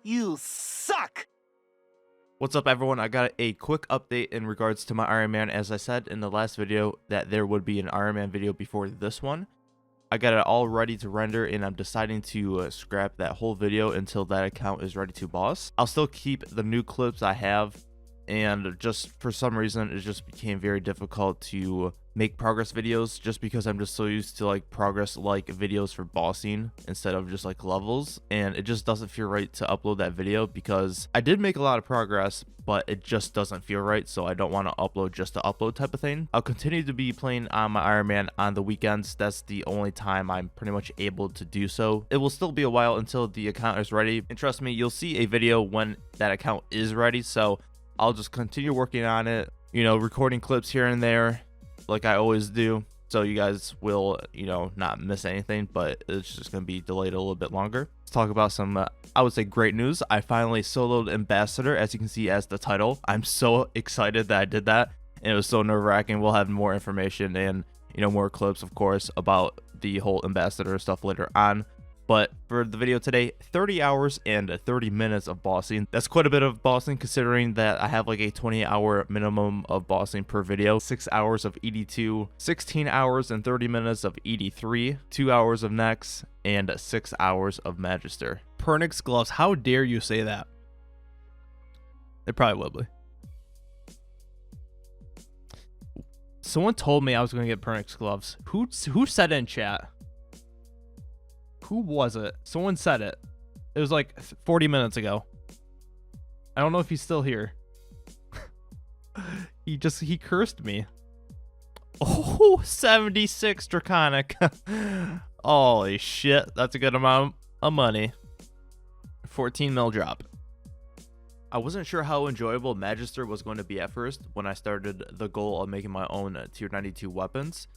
You suck! What's up, everyone? I got a quick update in regards to my Ironman. As I said in the last video that there would be an Ironman video before this one. I got it all ready to render, and I'm deciding to scrap that whole video until that account is ready to boss. I'll still keep the new clips I have, and just for some reason it just became very difficult to make progress videos just because I'm just so used to like progress like videos for bossing instead of just like levels, and it just doesn't feel right to upload that video because I did make a lot of progress, but it just doesn't feel right, so I don't want to upload just to upload type of thing. I'll continue to be playing on my Ironman on the weekends. That's the only time I'm pretty much able to do so. It will still be a while until the account is ready, and trust me, you'll see a video when that account is ready, so I'll just continue working on it, you know, recording clips here and there like I always do, so you guys will, you know, not miss anything, but it's just going to be delayed a little bit longer. Let's talk about some, I would say, great news. I finally soloed Ambassador, as you can see as the title. I'm so excited that I did that, and it was so nerve-wracking. We'll have more information and, you know, more clips, of course, about the whole Ambassador stuff later on. But for the video today, 30 hours and 30 minutes of bossing. That's quite a bit of bossing considering that I have like a 20-hour minimum of bossing per video. 6 hours of ED2, 16 hours and 30 minutes of ED3, 2 hours of Nex, and 6 hours of Magister. Pernix gloves, how dare you say that? They probably will be. Someone told me I was going to get Pernix gloves. Who said it in chat? Who was it? Someone said it. It was like 40 minutes ago. I don't know if he's still here. He cursed me. Oh, 76 Draconic. Holy shit. That's a good amount of money. 14 mil drop. I wasn't sure how enjoyable Magister was going to be at first when I started the goal of making my own tier 92 weapons.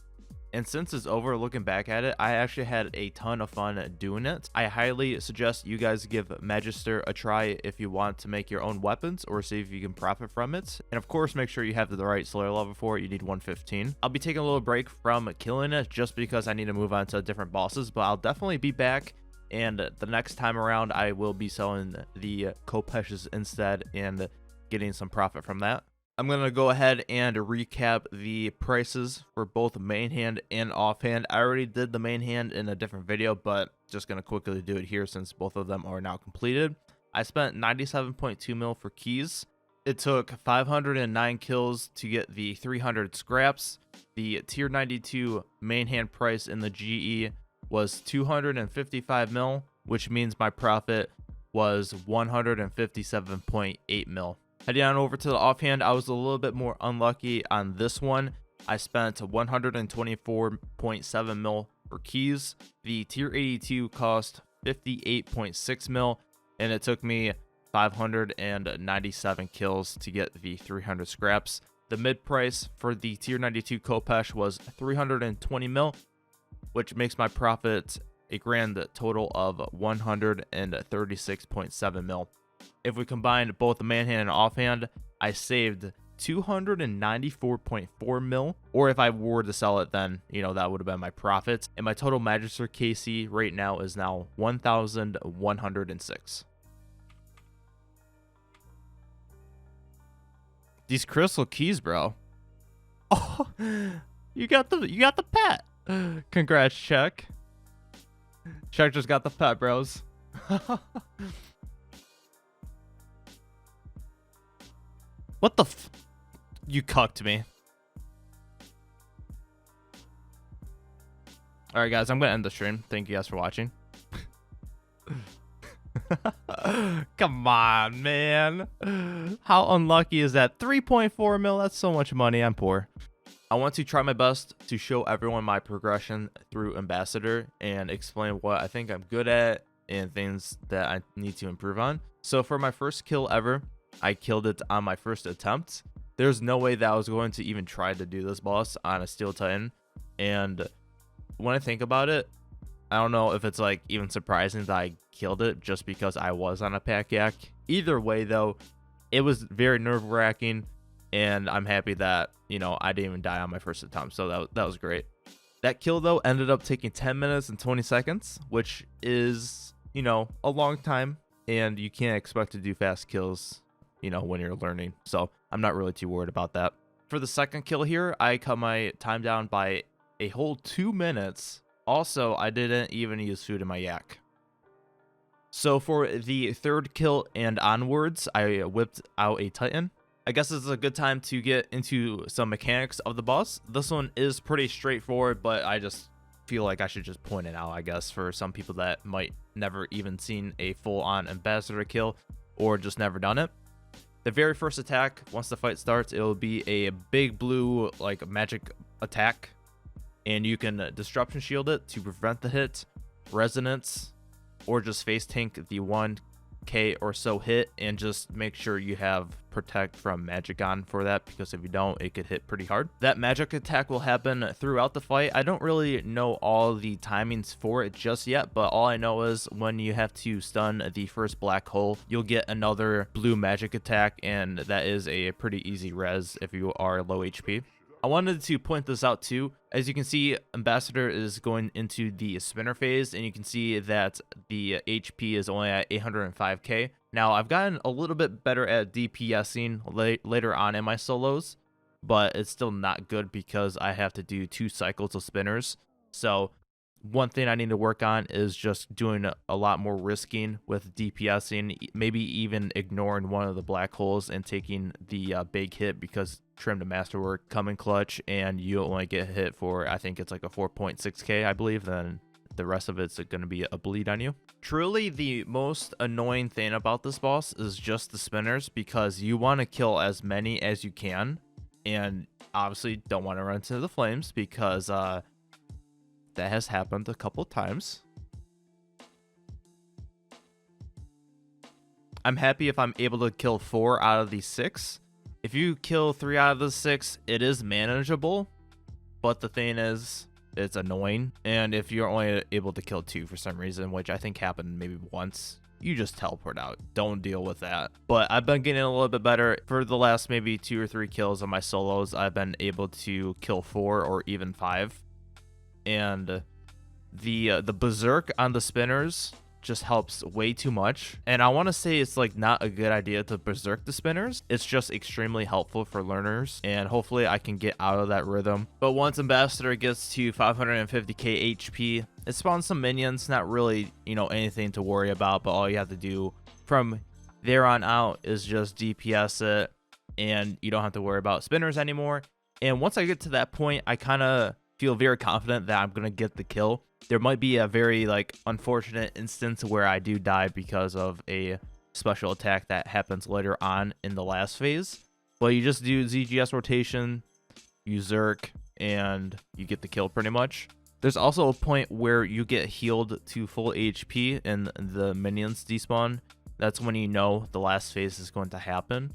And since it's over, looking back at it, I actually had a ton of fun doing it. I highly suggest you guys give Magister a try if you want to make your own weapons or see if you can profit from it. And of course, make sure you have the right Slayer level for it. You need 115. I'll be taking a little break from killing it just because I need to move on to different bosses, but I'll definitely be back. And the next time around, I will be selling the Kopeshes instead and getting some profit from that. I'm going to go ahead and recap the prices for both main hand and offhand. I already did the main hand in a different video, but just going to quickly do it here since both of them are now completed. I spent 97.2 mil for keys. It took 509 kills to get the 300 scraps. The tier 92 main hand price in the GE was 255 mil, which means my profit was 157.8 mil. Heading on over to the offhand, I was a little bit more unlucky on this one. I spent 124.7 mil for keys. The tier 82 cost 58.6 mil, and it took me 597 kills to get the 300 scraps. The mid price for the tier 92 Kopesh was 320 mil, which makes my profit a grand total of 136.7 mil. If we combine both the manhand and offhand, I saved 294.4 mil, or if I were to sell it, then, you know, that would have been my profits. And my total Magister KC right now is now 1,106. These crystal keys, bro. Oh, you got the pet. Congrats, Chuck. Chuck just got the pet, bros. What the f... You cucked me. Alright, guys, I'm going to end the stream. Thank you guys for watching. Come on, man. How unlucky is that? 3.4 mil? That's so much money. I'm poor. I want to try my best to show everyone my progression through Ambassador and explain what I think I'm good at and things that I need to improve on. So for my first kill ever, I killed it on my first attempt. There's no way that I was going to even try to do this boss on a Steel Titan. And when I think about it, I don't know if it's like even surprising that I killed it just because I was on a pack yak. Either way, though, it was very nerve-wracking, and I'm happy that, you know, I didn't even die on my first attempt. So that was great. That kill, though, ended up taking 10 minutes and 20 seconds, which is, you know, a long time and you can't expect to do fast kills, you know, when you're learning. So I'm not really too worried about that. For the second kill here, I cut my time down by a whole 2 minutes. Also, I didn't even use food in my yak. So for the third kill and onwards, I whipped out a Titan. I guess this is a good time to get into some mechanics of the boss. This one is pretty straightforward, but I just feel like I should just point it out, I guess, for some people that might never even seen a full-on ambassador kill or just never done it. The very first attack, once the fight starts, it will be a big blue like magic attack, and you can disruption shield it to prevent the hit, resonance, or just face tank the 1k or so hit, and just make sure you have protect from magic on for that, because if you don't, it could hit pretty hard. That magic attack will happen throughout the fight. I don't really know all the timings for it just yet, but all I know is when you have to stun the first black hole, you'll get another blue magic attack, and that is a pretty easy res if you are low HP. I wanted to point this out too. As you can see, Ambassador is going into the spinner phase, and you can see that the HP is only at 805k. Now, I've gotten a little bit better at DPSing later on in my solos, but it's still not good because I have to do 2 cycles of spinners. So one thing I need to work on is just doing a lot more risking with DPSing, maybe even ignoring one of the black holes and taking the big hit, because Trim to Masterwork come in clutch and you only get hit for, I think it's like a 4.6k, I believe, then the rest of it's going to be a bleed on you. Truly, the most annoying thing about this boss is just the spinners, because you want to kill as many as you can, and obviously don't want to run into the flames, because that has happened a couple times. I'm happy if I'm able to kill 4 out of the 6. If you kill 3 out of the 6, it is manageable, but the thing is, it's annoying. And if you're only able to kill 2 for some reason, which I think happened maybe once, you just teleport out. Don't deal with that. But I've been getting a little bit better. For the last maybe 2 or 3 kills on my solos, I've been able to kill 4 or even 5. And the berserk on the spinners just helps way too much. And I want to say it's like not a good idea to berserk the spinners. It's just extremely helpful for learners, and hopefully I can get out of that rhythm. But once Ambassador gets to 550k HP, it spawns some minions. Not really, you know, anything to worry about, but all you have to do from there on out is just DPS it, and you don't have to worry about spinners anymore. And once I get to that point, I kind of feel very confident that I'm gonna get the kill. There might be a very like unfortunate instance where I do die because of a special attack that happens later on in the last phase, but you just do ZGS rotation, you Zerk, and you get the kill pretty much. There's also a point where you get healed to full HP and the minions despawn. That's when you know the last phase is going to happen.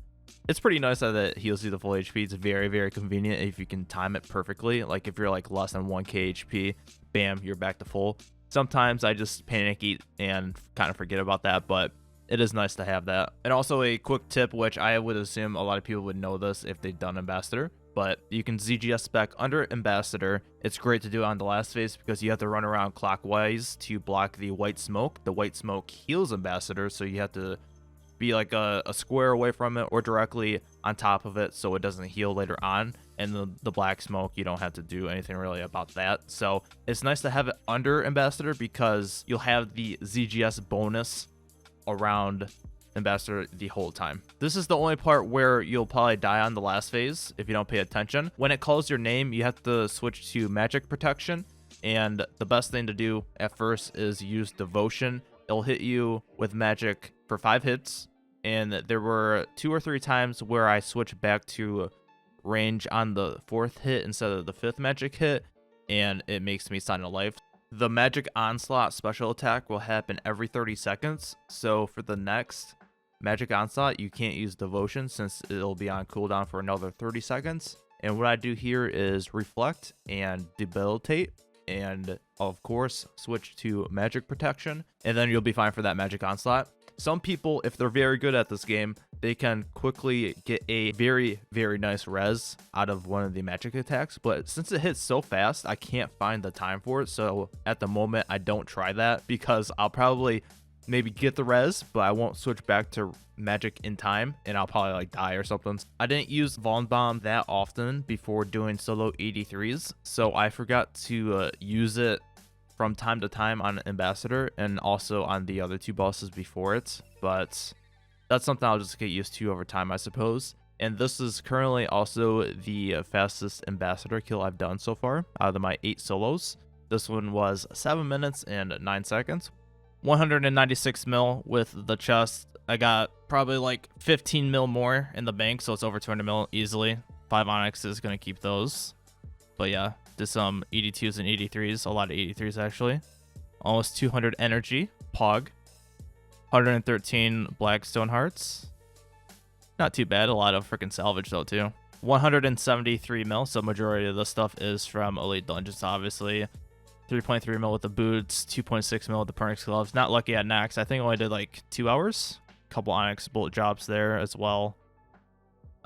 It's pretty nice that it heals you to full HP. It's very, very convenient if you can time it perfectly. Like if you're like less than 1k HP, bam, you're back to full. Sometimes I just panic eat and kind of forget about that, but it is nice to have that. And also a quick tip, which I would assume a lot of people would know this if they've done Ambassador, but you can ZGS spec under Ambassador. It's great to do on the last phase because you have to run around clockwise to block the white smoke. The white smoke heals Ambassador, so you have to be like a square away from it or directly on top of it so it doesn't heal later on. And the black smoke, you don't have to do anything really about that. So it's nice to have it under Ambassador because you'll have the ZGS bonus around Ambassador the whole time. This is the only part where you'll probably die on the last phase if you don't pay attention. When it calls your name, you have to switch to magic protection, and the best thing to do at first is use devotion. It'll hit you with magic for 5 hits, and there were 2 or 3 times where I switched back to range on the 4th hit instead of the 5th magic hit, and it makes me sign a life. The magic onslaught special attack will happen every 30 seconds, so for the next magic onslaught you can't use devotion since it'll be on cooldown for another 30 seconds. And what I do here is reflect and debilitate, and of course switch to magic protection, and then you'll be fine for that magic onslaught. Some people, if they're very good at this game, they can quickly get a very, very nice res out of one of the magic attacks, but since it hits so fast, I can't find the time for it. So at the moment, I don't try that because I'll probably maybe get the res, but I won't switch back to magic in time, and I'll probably like die or something. I didn't use Von Bomb that often before doing solo 83s, so I forgot to use it from time to time on Ambassador and also on the other 2 bosses before it, but that's something I'll just get used to over time, I suppose. And this is currently also the fastest Ambassador kill I've done so far out of my 8 solos. This one was 7 minutes and 9 seconds. 196 mil with the chest. I got probably like 15 mil more in the bank, so it's over 200 mil easily. 5 Onyx is going to keep those. But yeah, did some 82s and 83s, a lot of 83s actually. Almost 200 energy, Pog. 113 Blackstone Hearts. Not too bad, a lot of freaking salvage though too. 173 mil, so majority of this stuff is from Elite Dungeons obviously. 3.3 mil with the boots, 2.6 mil with the Pernix gloves. Not lucky at Nax. I think I only did like 2 hours. Couple Onyx bolt drops there as well.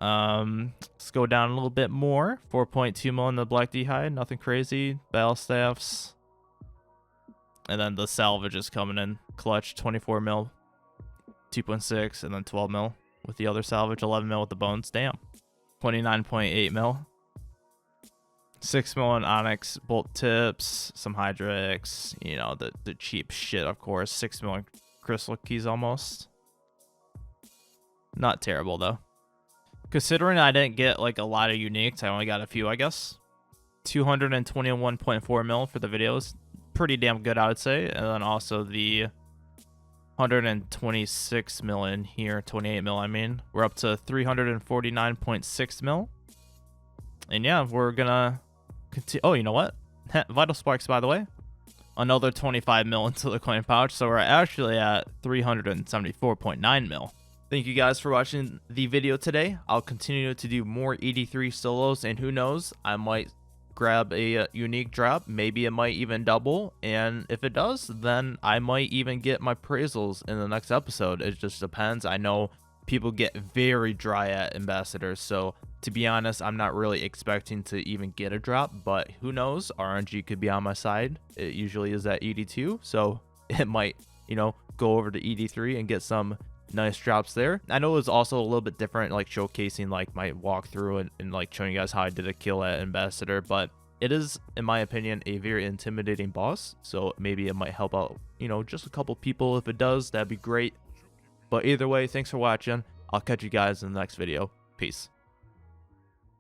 Let's go down a little bit more. 4.2 mil in the Black D'hide, nothing crazy. Battle staffs. And then the salvage is coming in. Clutch, 24 mil, 2.6, and then 12 mil with the other salvage. 11 mil with the bones. Damn. 29.8 mil. 6 mil in Onyx bolt tips, some Hydrix, you know, the cheap shit, of course. 6 mil in crystal keys almost. Not terrible though. Considering I didn't get like a lot of uniques, I only got a few, I guess. 221.4 mil for the videos. Pretty damn good, I would say. And then also the 126 mil in here, 28 mil, I mean. We're up to 349.6 mil. And yeah, we're gonna continue. Oh, you know what? Vital Sparks, by the way. Another 25 mil into the coin pouch. So we're actually at 374.9 mil. Thank you guys for watching the video today. I'll continue to do more 83 solos, and who knows, I might grab a unique drop. Maybe it might even double, and if it does, then I might even get my appraisals in the next episode. It just depends. I know people get very dry at Ambassadors, so to be honest, I'm not really expecting to even get a drop, but who knows, RNG could be on my side. It usually is at 82, so it might, you know, go over to 83 and get some nice drops there. I know it was also a little bit different, like showcasing like my walkthrough and like showing you guys how I did a kill at Ambassador, but it is, in my opinion, a very intimidating boss, so maybe it might help out, you know, just a couple people. If it does, that'd be great. But either way, thanks for watching. I'll catch you guys in the next video. Peace.